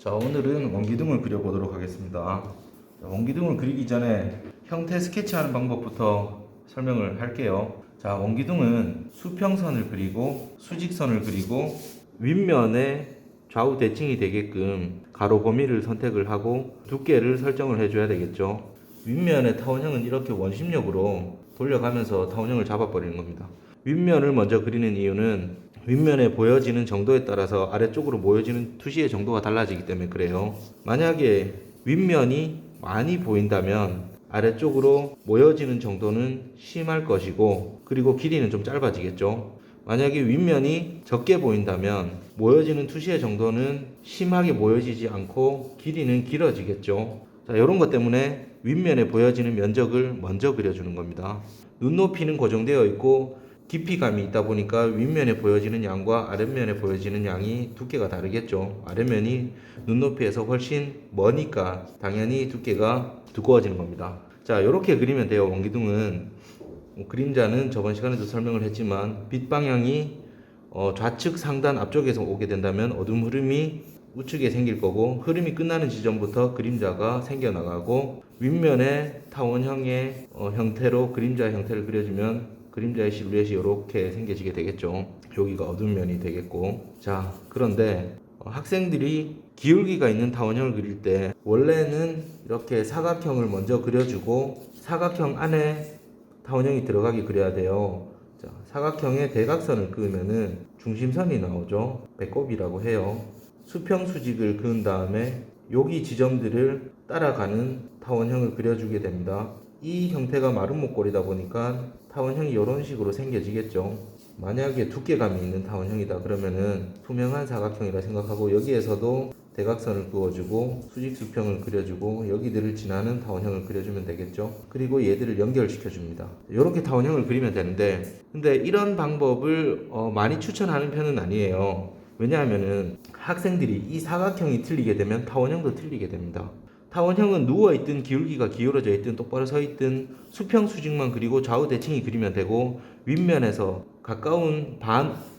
자, 오늘은 원기둥을 그려보도록 하겠습니다. 자, 원기둥을 그리기 전에 형태 스케치하는 방법부터 설명을 할게요. 자, 원기둥은 수평선을 그리고 수직선을 그리고 윗면에 좌우 대칭이 되게끔 가로 범위를 선택을 하고 두께를 설정을 해줘야 되겠죠. 윗면의 타원형은 이렇게 원심력으로 돌려가면서 타원형을 잡아버리는 겁니다. 윗면을 먼저 그리는 이유는 윗면에 보여지는 정도에 따라서 아래쪽으로 모여지는 투시의 정도가 달라지기 때문에 그래요. 만약에 윗면이 많이 보인다면 아래쪽으로 모여지는 정도는 심할 것이고, 그리고 길이는 좀 짧아지겠죠. 만약에 윗면이 적게 보인다면 모여지는 투시의 정도는 심하게 모여지지 않고 길이는 길어지겠죠. 자, 이런 것 때문에 윗면에 보여지는 면적을 먼저 그려주는 겁니다. 눈높이는 고정되어 있고 깊이감이 있다 보니까 윗면에 보여지는 양과 아랫면에 보여지는 양이 두께가 다르겠죠. 아랫면이 눈높이에서 훨씬 머니까 당연히 두께가 두꺼워지는 겁니다. 자, 이렇게 그리면 돼요. 원기둥은 그림자는 저번 시간에도 설명을 했지만 빛 방향이 좌측 상단 앞쪽에서 오게 된다면 어둠 흐름이 우측에 생길 거고, 흐름이 끝나는 지점부터 그림자가 생겨나가고 윗면에 타원형의 형태로 그림자 형태를 그려주면 그림자의 실루엣이 이렇게 생겨지게 되겠죠. 여기가 어두운 면이 되겠고. 자, 그런데 학생들이 기울기가 있는 타원형을 그릴 때 원래는 이렇게 사각형을 먼저 그려주고 사각형 안에 타원형이 들어가게 그려야 돼요. 자, 사각형에 대각선을 그으면은 중심선이 나오죠. 배꼽이라고 해요. 수평 수직을 그은 다음에 여기 지점들을 따라가는 타원형을 그려주게 됩니다. 이 형태가 마른 목골이다 보니까 타원형이 이런 식으로 생겨지겠죠. 만약에 두께감이 있는 타원형이다 그러면은 투명한 사각형이라 생각하고 여기에서도 대각선을 그어주고 수직 수평을 그려주고 여기들을 지나는 타원형을 그려주면 되겠죠. 그리고 얘들을 연결시켜 줍니다. 이렇게 타원형을 그리면 되는데, 근데 이런 방법을 많이 추천하는 편은 아니에요. 왜냐하면은 학생들이 이 사각형이 틀리게 되면 타원형도 틀리게 됩니다. 타원형은 누워있든 기울기가 기울어져 있든 똑바로 서 있든 수평 수직만 그리고 좌우 대칭이 그리면 되고, 윗면에서 가까운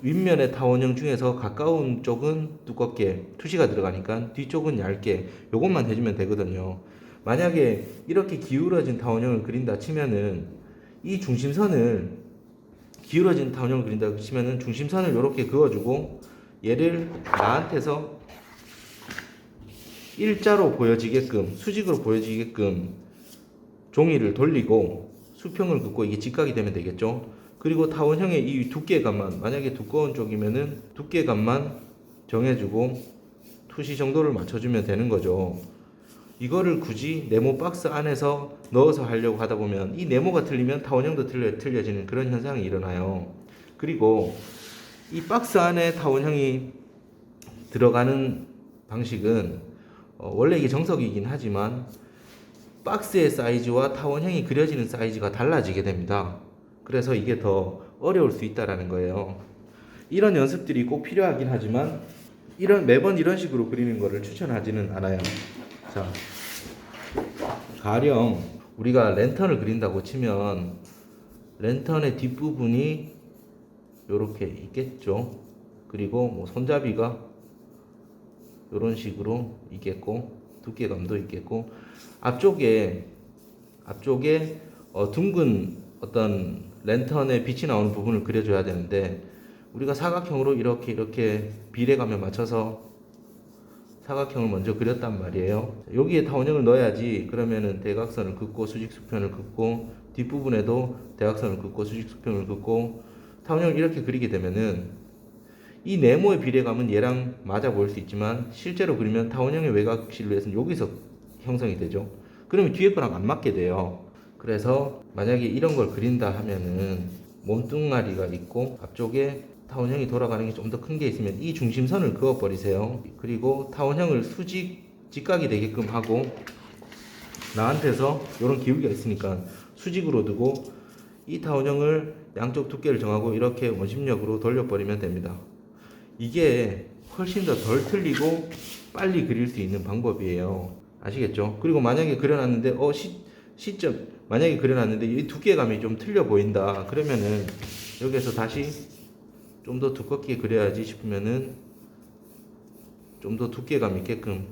윗면의 타원형 중에서 가까운 쪽은 두껍게 투시가 들어가니까 뒤쪽은 얇게 요것만 해주면 되거든요. 만약에 이렇게 기울어진 타원형을 그린다 치면은 이 중심선을 기울어진 타원형을 그린다 치면은 중심선을 이렇게 그어주고 얘를 나한테서 일자로 보여지게끔 수직으로 보여지게끔 종이를 돌리고 수평을 긋고 이게 직각이 되면 되겠죠. 그리고 타원형의 이 두께감만, 만약에 두꺼운 쪽이면은 두께감만 정해주고 투시 정도를 맞춰주면 되는 거죠. 이거를 굳이 네모 박스 안에서 넣어서 하려고 하다 보면 이 네모가 틀리면 타원형도 틀려지는 그런 현상이 일어나요. 그리고 이 박스 안에 타원형이 들어가는 방식은 원래 이게 정석이긴 하지만 박스의 사이즈와 타원형이 그려지는 사이즈가 달라지게 됩니다. 그래서 이게 더 어려울 수 있다라는 거예요. 이런 연습들이 꼭 필요하긴 하지만 매번 이런 식으로 그리는 거를 추천하지는 않아요. 자, 가령 우리가 랜턴을 그린다고 치면 랜턴의 뒷부분이 이렇게 있겠죠. 그리고 뭐 손잡이가 이런 식으로 있겠고 두께감도 있겠고 앞쪽에 둥근 어떤 랜턴의 빛이 나오는 부분을 그려줘야 되는데 우리가 사각형으로 이렇게 비례감에 맞춰서 사각형을 먼저 그렸단 말이에요. 여기에 타원형을 넣어야지. 그러면은 대각선을 긋고 수직 수평을 긋고 뒷부분에도 대각선을 긋고 수직 수평을 긋고 타원형을 이렇게 그리게 되면은 이 네모의 비례감은 얘랑 맞아 보일 수 있지만 실제로 그리면 타원형의 외곽 실루엣은 여기서 형성이 되죠. 그러면 뒤에 거랑 안 맞게 돼요. 그래서 만약에 이런 걸 그린다 하면은 몸뚱아리가 있고 앞쪽에 타원형이 돌아가는 게 좀 더 큰 게 있으면 이 중심선을 그어 버리세요. 그리고 타원형을 직각이 되게끔 하고 나한테서 이런 기울기가 있으니까 수직으로 두고 이 타원형을 양쪽 두께를 정하고 이렇게 원심력으로 돌려버리면 됩니다. 이게 훨씬 더 덜 틀리고 빨리 그릴 수 있는 방법이에요. 아시겠죠? 그리고 만약에 그려놨는데 만약에 그려놨는데 이 두께감이 좀 틀려 보인다 그러면은 여기서 다시 좀 더 두껍게 그려야지 싶으면은 좀 더 두께감 있게끔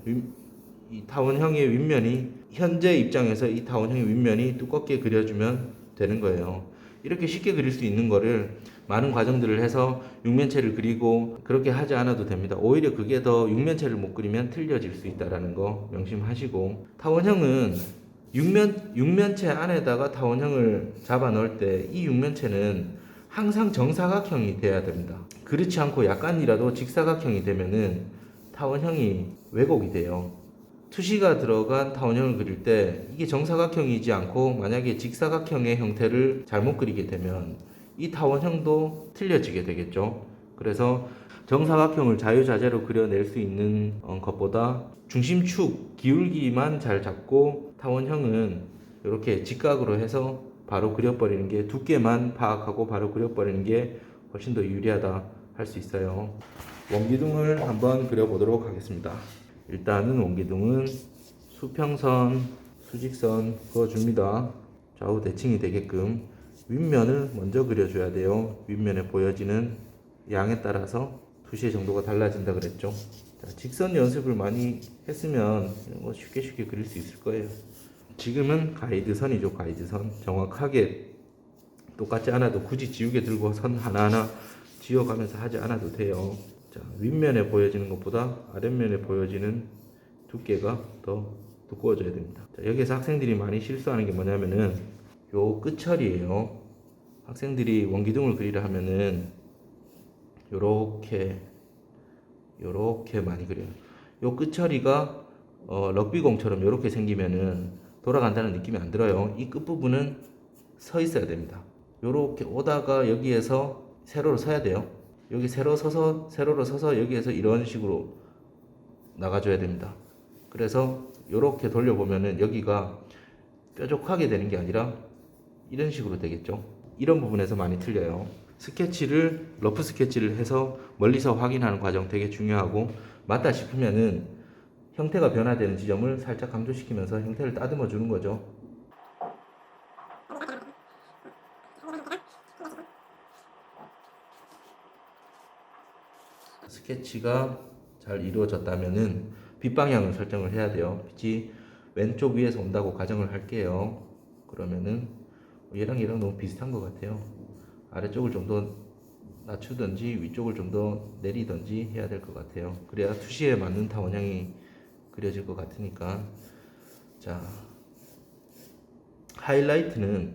이 타원형의 윗면이 현재 입장에서 이 타원형의 윗면이 두껍게 그려주면 되는 거예요. 이렇게 쉽게 그릴 수 있는 거를 많은 과정들을 해서 육면체를 그리고 그렇게 하지 않아도 됩니다. 오히려 그게 더 육면체를 못 그리면 틀려질 수 있다는 거 명심하시고, 타원형은 육면체 안에다가 타원형을 잡아 넣을 때 이 육면체는 항상 정사각형이 돼야 됩니다. 그렇지 않고 약간이라도 직사각형이 되면은 타원형이 왜곡이 돼요. 투시가 들어간 타원형을 그릴 때 이게 정사각형이지 않고 만약에 직사각형의 형태를 잘못 그리게 되면 이 타원형도 틀려지게 되겠죠. 그래서 정사각형을 자유자재로 그려낼 수 있는 것보다 중심축 기울기만 잘 잡고 타원형은 이렇게 직각으로 해서 바로 그려버리는 게, 두께만 파악하고 바로 그려버리는 게 훨씬 더 유리하다 할 수 있어요. 원기둥을 한번 그려보도록 하겠습니다. 일단은 원기둥은 수평선, 수직선 그어줍니다. 좌우 대칭이 되게끔 윗면을 먼저 그려줘야 돼요. 윗면에 보여지는 양에 따라서 투시의 정도가 달라진다 그랬죠. 자, 직선 연습을 많이 했으면 쉽게 그릴 수 있을 거예요. 지금은 가이드선이죠. 가이드선 정확하게 똑같지 않아도 굳이 지우개 들고 선 하나하나 지어가면서 하지 않아도 돼요. 자, 윗면에 보여지는 것보다 아랫면에 보여지는 두께가 더 두꺼워져야 됩니다. 자, 여기서 학생들이 많이 실수하는 게 뭐냐면은 요 끝처리예요. 학생들이 원기둥을 그리려 하면은 요렇게 많이 그려요. 요 끝처리가 럭비공처럼 요렇게 생기면은 돌아간다는 느낌이 안 들어요. 이 끝부분은 서 있어야 됩니다. 요렇게 오다가 여기에서 세로로 서야 돼요. 여기 세로로 서서 여기에서 이런 식으로 나가줘야 됩니다. 그래서 요렇게 돌려보면은 여기가 뾰족하게 되는 게 아니라 이런 식으로 되겠죠. 이런 부분에서 많이 틀려요. 러프 스케치를 해서 멀리서 확인하는 과정 되게 중요하고, 맞다 싶으면은 형태가 변화되는 지점을 살짝 강조시키면서 형태를 따듬어 주는 거죠. 스케치가 잘 이루어졌다면은 빛 방향을 설정을 해야 돼요. 빛이 왼쪽 위에서 온다고 가정을 할게요. 그러면은 얘랑 너무 비슷한 것 같아요. 아래쪽을 좀 더 낮추든지 위쪽을 좀 더 내리든지 해야 될 것 같아요. 그래야 투시에 맞는 타원형이 그려질 것 같으니까. 자, 하이라이트는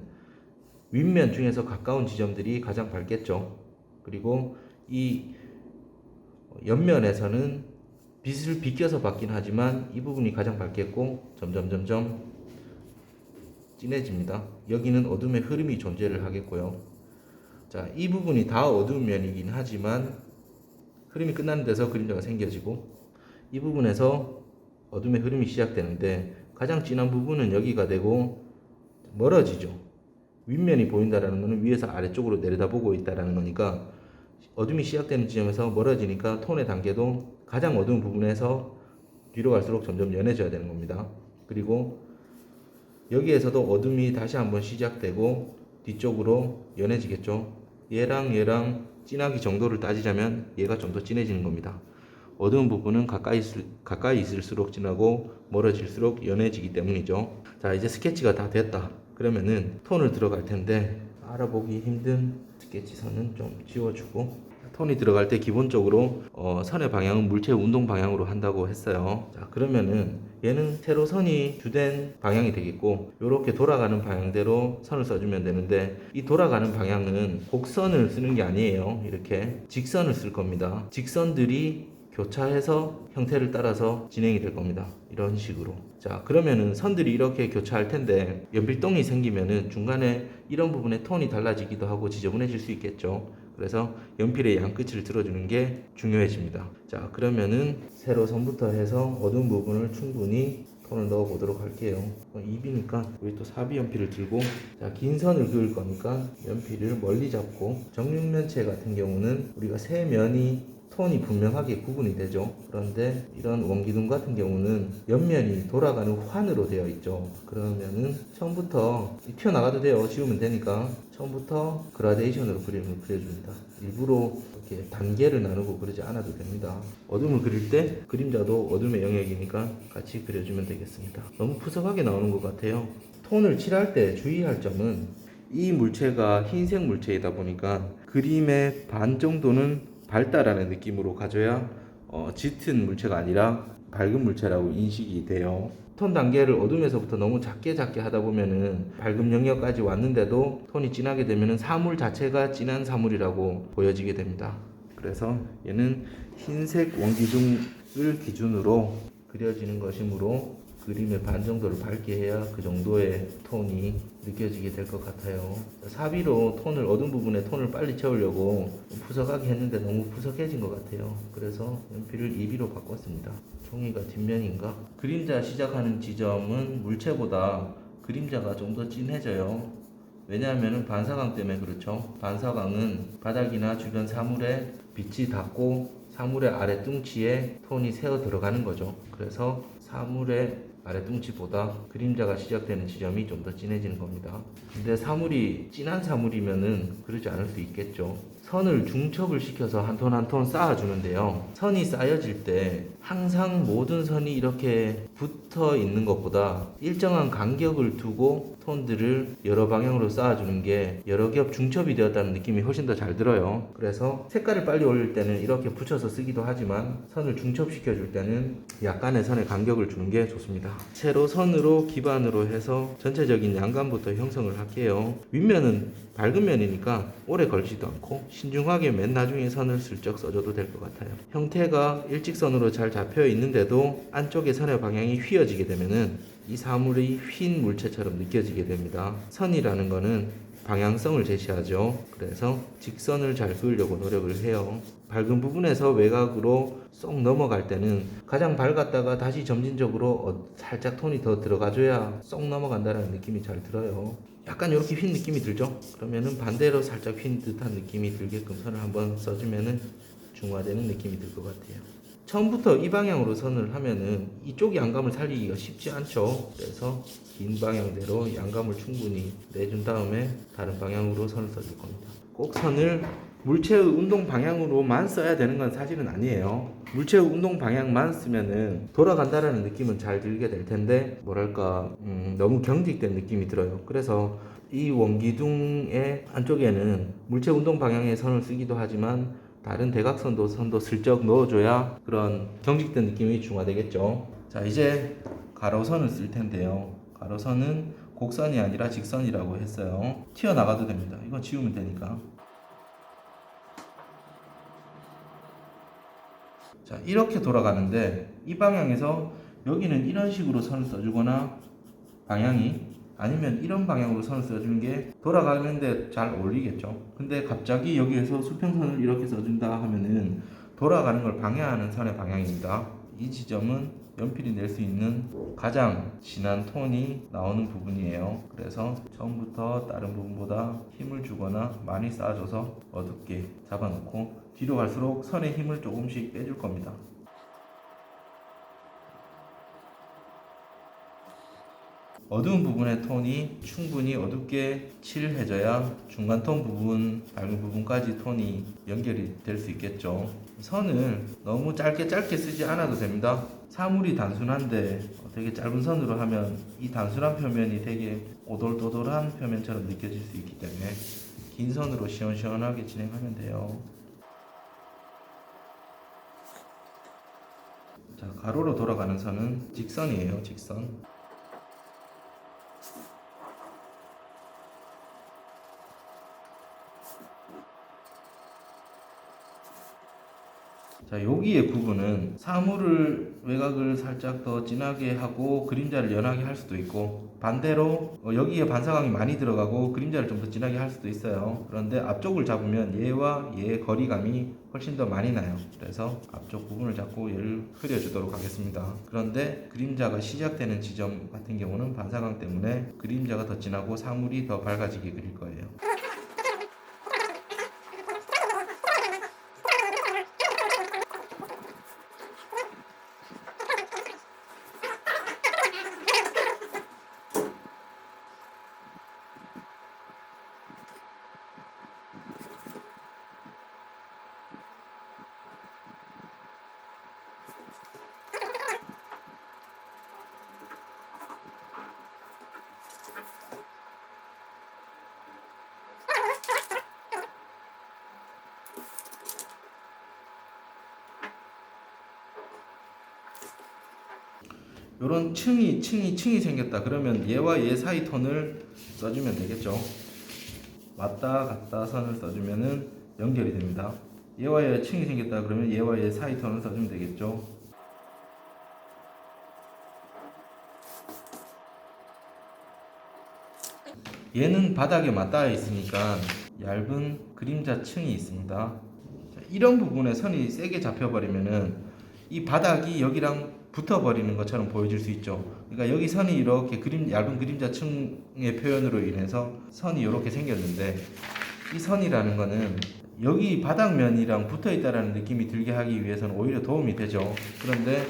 윗면 중에서 가까운 지점들이 가장 밝겠죠. 그리고 이 옆면에서는 빛을 비껴서 받긴 하지만 이 부분이 가장 밝겠고 점점 진해집니다. 여기는 어둠의 흐름이 존재를 하겠고요. 자, 이 부분이 다 어두운 면이긴 하지만 흐름이 끝나는 데서 그림자가 생겨지고 이 부분에서 어둠의 흐름이 시작되는데 가장 진한 부분은 여기가 되고 멀어지죠. 윗면이 보인다라는 것은 위에서 아래쪽으로 내려다보고 있다라는 거니까 어둠이 시작되는 지점에서 멀어지니까 톤의 단계도 가장 어두운 부분에서 뒤로 갈수록 점점 연해져야 되는 겁니다. 그리고 여기에서도 어둠이 다시 한번 시작되고 뒤쪽으로 연해지겠죠. 얘랑 진하기 정도를 따지자면 얘가 좀 더 진해지는 겁니다. 어두운 부분은 가까이 있을수록 진하고 멀어질수록 연해지기 때문이죠. 자, 이제 스케치가 다 됐다. 그러면은 톤을 들어갈 텐데 알아보기 힘든 스케치 선은 좀 지워주고, 톤이 들어갈 때 기본적으로 선의 방향은 물체 운동 방향으로 한다고 했어요. 자, 그러면은 얘는 세로선이 주된 방향이 되겠고 이렇게 돌아가는 방향대로 선을 써주면 되는데, 이 돌아가는 방향은 곡선을 쓰는 게 아니에요. 이렇게 직선을 쓸 겁니다. 직선들이 교차해서 형태를 따라서 진행이 될 겁니다. 이런 식으로. 자, 그러면은 선들이 이렇게 교차할 텐데 연필동이 생기면은 중간에 이런 부분에 톤이 달라지기도 하고 지저분해질 수 있겠죠. 그래서 연필의 양 끝을 들어주는 게 중요해집니다. 자, 그러면은 세로선부터 해서 어두운 부분을 충분히 톤을 넣어 보도록 할게요. 2비니까 우리 또 4비 연필을 들고, 자, 긴 선을 그을 거니까 연필을 멀리 잡고, 정육면체 같은 경우는 우리가 세 면이 톤이 분명하게 구분이 되죠. 그런데 이런 원기둥 같은 경우는 옆면이 돌아가는 환으로 되어 있죠. 그러면은 처음부터 튀어나가도 돼요. 지우면 되니까 처음부터 그라데이션으로 그림을 그려줍니다. 일부러 이렇게 단계를 나누고 그러지 않아도 됩니다. 어둠을 그릴 때 그림자도 어둠의 영역이니까 같이 그려주면 되겠습니다. 너무 푸석하게 나오는 것 같아요. 톤을 칠할 때 주의할 점은 이 물체가 흰색 물체이다 보니까 그림의 반 정도는 밝다라는 느낌으로 가져야 짙은 물체가 아니라 밝은 물체라고 인식이 돼요. 톤 단계를 어둠에서부터 너무 작게 하다 보면은 밝음 영역까지 왔는데도 톤이 진하게 되면은 사물 자체가 진한 사물이라고 보여지게 됩니다. 그래서 얘는 흰색 원기둥을 기준으로 그려지는 것이므로 그림의 반 정도를 밝게 해야 그 정도의 톤이 느껴지게 될 것 같아요. 사비로 톤을 어두운 부분에 톤을 빨리 채우려고 푸석하게 했는데 너무 푸석해진 것 같아요. 그래서 연필을 2B로 바꿨습니다. 종이가 뒷면인가? 그림자 시작하는 지점은 물체보다 그림자가 좀 더 진해져요. 왜냐하면 반사광 때문에 그렇죠. 반사광은 바닥이나 주변 사물에 빛이 닿고 사물의 아래 뚱치에 톤이 새어 들어가는 거죠. 그래서 사물의 아래 뚱치보다 그림자가 시작되는 지점이 좀 더 진해지는 겁니다. 근데 사물이 진한 사물이면은 그러지 않을 수 있겠죠. 선을 중첩을 시켜서 한 톤 한 톤 쌓아주는데요. 선이 쌓여질 때 항상 모든 선이 이렇게 붙어 있는 것보다 일정한 간격을 두고 톤들을 여러 방향으로 쌓아주는 게 여러 겹 중첩이 되었다는 느낌이 훨씬 더 잘 들어요. 그래서 색깔을 빨리 올릴 때는 이렇게 붙여서 쓰기도 하지만 선을 중첩시켜 줄 때는 약간의 선의 간격을 주는 게 좋습니다. 세로 선으로 기반으로 해서 전체적인 양감부터 형성을 할게요. 윗면은 밝은 면이니까 오래 걸리지도 않고 신중하게 맨 나중에 선을 슬쩍 써줘도 될 것 같아요. 형태가 일직선으로 잘 잡혀 있는데도 안쪽의 선의 방향이 휘어지게 되면은 이 사물이 휜 물체처럼 느껴지게 됩니다. 선이라는 거는 방향성을 제시하죠. 그래서 직선을 잘 그으려고 노력을 해요. 밝은 부분에서 외곽으로 쏙 넘어갈 때는 가장 밝았다가 다시 점진적으로 살짝 톤이 더 들어가줘야 쏙 넘어간다는 느낌이 잘 들어요. 약간 이렇게 휜 느낌이 들죠? 그러면은 반대로 살짝 휜 듯한 느낌이 들게끔 선을 한번 써주면은 중화되는 느낌이 들 것 같아요. 처음부터 이 방향으로 선을 하면은 이쪽 양감을 살리기가 쉽지 않죠. 그래서 긴 방향대로 양감을 충분히 내준 다음에 다른 방향으로 선을 써줄 겁니다. 꼭 선을 물체의 운동 방향으로만 써야 되는 건 사실은 아니에요. 물체의 운동 방향만 쓰면은 돌아간다라는 느낌은 잘 들게 될 텐데 뭐랄까 너무 경직된 느낌이 들어요. 그래서 이 원기둥의 안쪽에는 물체 운동 방향의 선을 쓰기도 하지만 다른 대각선도 선도 슬쩍 넣어줘야 그런 경직된 느낌이 중화되겠죠. 자, 이제 가로선을 쓸 텐데요. 가로선은 곡선이 아니라 직선이라고 했어요. 튀어나가도 됩니다. 이건 지우면 되니까. 자, 이렇게 돌아가는데 이 방향에서 여기는 이런 식으로 선을 써주거나 방향이 아니면 이런 방향으로 선을 써주는 게 돌아가는데 잘 어울리겠죠. 근데 갑자기 여기에서 수평선을 이렇게 써준다 하면은 돌아가는 걸 방해하는 선의 방향입니다. 이 지점은 연필이 낼 수 있는 가장 진한 톤이 나오는 부분이에요. 그래서 처음부터 다른 부분보다 힘을 주거나 많이 쌓아줘서 어둡게 잡아놓고 뒤로 갈수록 선의 힘을 조금씩 빼줄 겁니다. 어두운 부분의 톤이 충분히 어둡게 칠해져야 중간톤 부분, 밝은 부분까지 톤이 연결이 될 수 있겠죠. 선을 너무 짧게 쓰지 않아도 됩니다. 사물이 단순한데 되게 짧은 선으로 하면 이 단순한 표면이 되게 오돌도돌한 표면처럼 느껴질 수 있기 때문에 긴 선으로 시원시원하게 진행하면 돼요. 자, 가로로 돌아가는 선은 직선이에요. 직선. 자, 여기의 구분은 사물을 외곽을 살짝 더 진하게 하고 그림자를 연하게 할 수도 있고 반대로 여기에 반사광이 많이 들어가고 그림자를 좀 더 진하게 할 수도 있어요. 그런데 앞쪽을 잡으면 얘와 얘의 거리감이 훨씬 더 많이 나요. 그래서 앞쪽 부분을 잡고 얘를 그려주도록 하겠습니다. 그런데 그림자가 시작되는 지점 같은 경우는 반사광 때문에 그림자가 더 진하고 사물이 더 밝아지게 그릴 거예요. 요런 층이 생겼다 그러면 얘와 얘 사이 톤을 써주면 되겠죠. 왔다 갔다 선을 써주면은 연결이 됩니다. 얘와 얘 층이 생겼다 그러면 얘와 얘 사이 톤을 써주면 되겠죠. 얘는 바닥에 맞닿아 있으니까 얇은 그림자 층이 있습니다. 자, 이런 부분에 선이 세게 잡혀버리면은 이 바닥이 여기랑 붙어버리는 것처럼 보여질 수 있죠. 그러니까 여기 선이 이렇게 얇은 그림자 층의 표현으로 인해서 선이 이렇게 생겼는데, 이 선이라는 거는 여기 바닥면이랑 붙어 있다라는 느낌이 들게 하기 위해서는 오히려 도움이 되죠. 그런데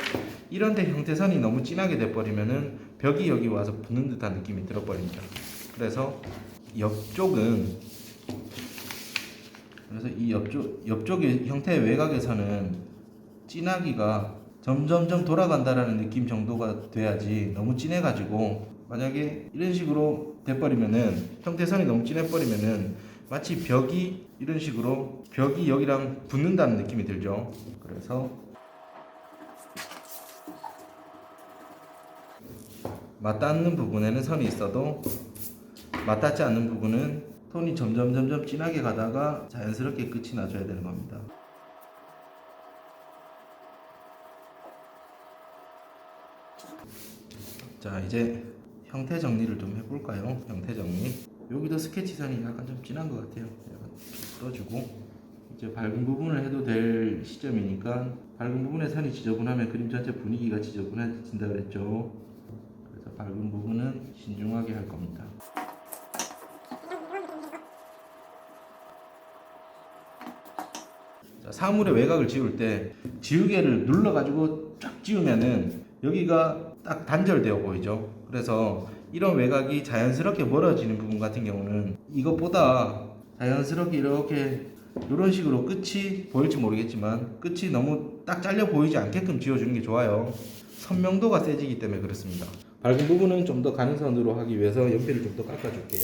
이런데 형태선이 너무 진하게 돼버리면은 벽이 여기 와서 붙는 듯한 느낌이 들어버립니다. 그래서 이 옆쪽의 형태의 외곽에서는 진하기가 점점점 돌아간다라는 느낌 정도가 돼야지, 너무 진해가지고 만약에 이런 식으로 돼버리면은, 형태선이 너무 진해버리면은 마치 벽이 이런 식으로 벽이 여기랑 붙는다는 느낌이 들죠. 그래서 맞닿는 부분에는 선이 있어도 맞닿지 않는 부분은 톤이 점점 진하게 가다가 자연스럽게 끝이 나줘야 되는 겁니다. 자, 이제 형태 정리를 좀 해볼까요? 형태 정리. 여기도 스케치선이 약간 좀 진한 것 같아요. 약간 풀어주고, 이제 밝은 부분을 해도 될 시점이니까, 밝은 부분에 선이 지저분하면 그림 전체 분위기가 지저분해진다 그랬죠. 그래서 밝은 부분은 신중하게 할 겁니다. 자, 사물의 외곽을 지울 때 지우개를 눌러가지고 쫙 지우면은 여기가 딱 단절되어 보이죠. 그래서 이런 외곽이 자연스럽게 멀어지는 부분 같은 경우는 이것보다 자연스럽게 이렇게 이런 식으로 끝이 보일지 모르겠지만 끝이 너무 딱 잘려 보이지 않게끔 지워주는 게 좋아요. 선명도가 세지기 때문에 그렇습니다. 밝은 부분은 좀 더 가능선으로 하기 위해서 연필을 좀 더 깎아줄게요.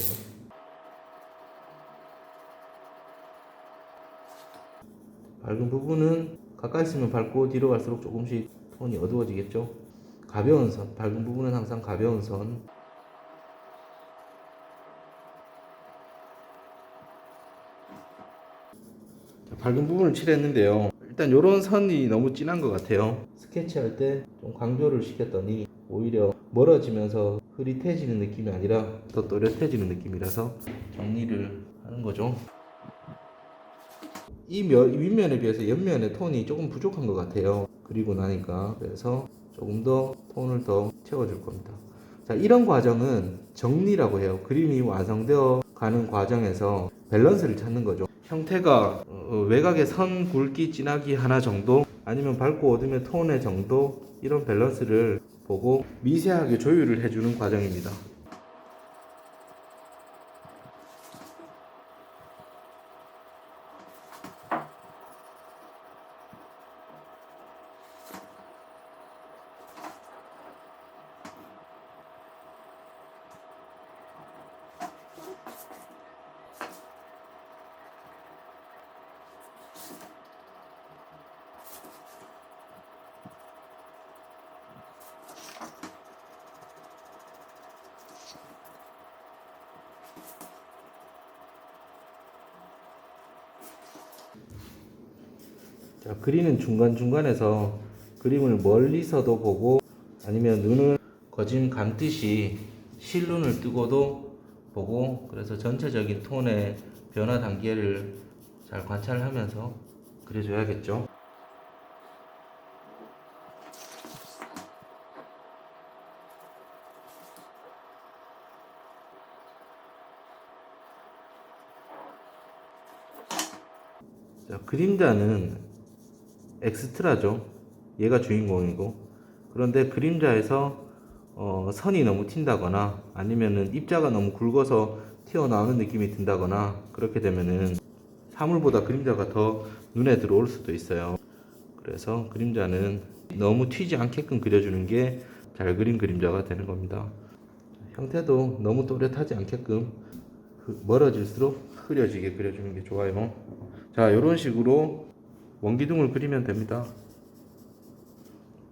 밝은 부분은 가까이 있으면 밝고 뒤로 갈수록 조금씩 톤이 어두워지겠죠. 가벼운 선, 밝은 부분은 항상 가벼운 선. 자, 밝은 부분을 칠했는데요. 일단 이런 선이 너무 진한 것 같아요. 스케치할 때 좀 강조를 시켰더니 오히려 멀어지면서 흐릿해지는 느낌이 아니라 더 또렷해지는 느낌이라서 정리를 하는 거죠. 이 윗면에 비해서 옆면의 톤이 조금 부족한 것 같아요. 그리고 나니까. 그래서 조금 더 톤을 더 채워줄 겁니다. 자, 이런 과정은 정리라고 해요. 그림이 완성되어 가는 과정에서 밸런스를 찾는 거죠. 형태가 외곽의 선 굵기 진하기 하나 정도, 아니면 밝고 어둠의 톤의 정도, 이런 밸런스를 보고 미세하게 조율을 해주는 과정입니다. 자, 그리는 중간중간에서 그림을 멀리서도 보고, 아니면 눈을 거짐 감듯이 실눈을 뜨고도 보고, 그래서 전체적인 톤의 변화 단계를 잘 관찰하면서 그려줘야겠죠. 자, 그림자는 엑스트라죠. 얘가 주인공이고, 그런데 그림자에서 선이 너무 튄다거나 아니면은 입자가 너무 굵어서 튀어나오는 느낌이 든다거나, 그렇게 되면은 사물보다 그림자가 더 눈에 들어올 수도 있어요. 그래서 그림자는 너무 튀지 않게끔 그려주는 게 잘 그린 그림자가 되는 겁니다. 형태도 너무 또렷하지 않게끔 멀어질수록 흐려지게 그려주는 게 좋아요. 자, 이런 식으로 원기둥을 그리면 됩니다.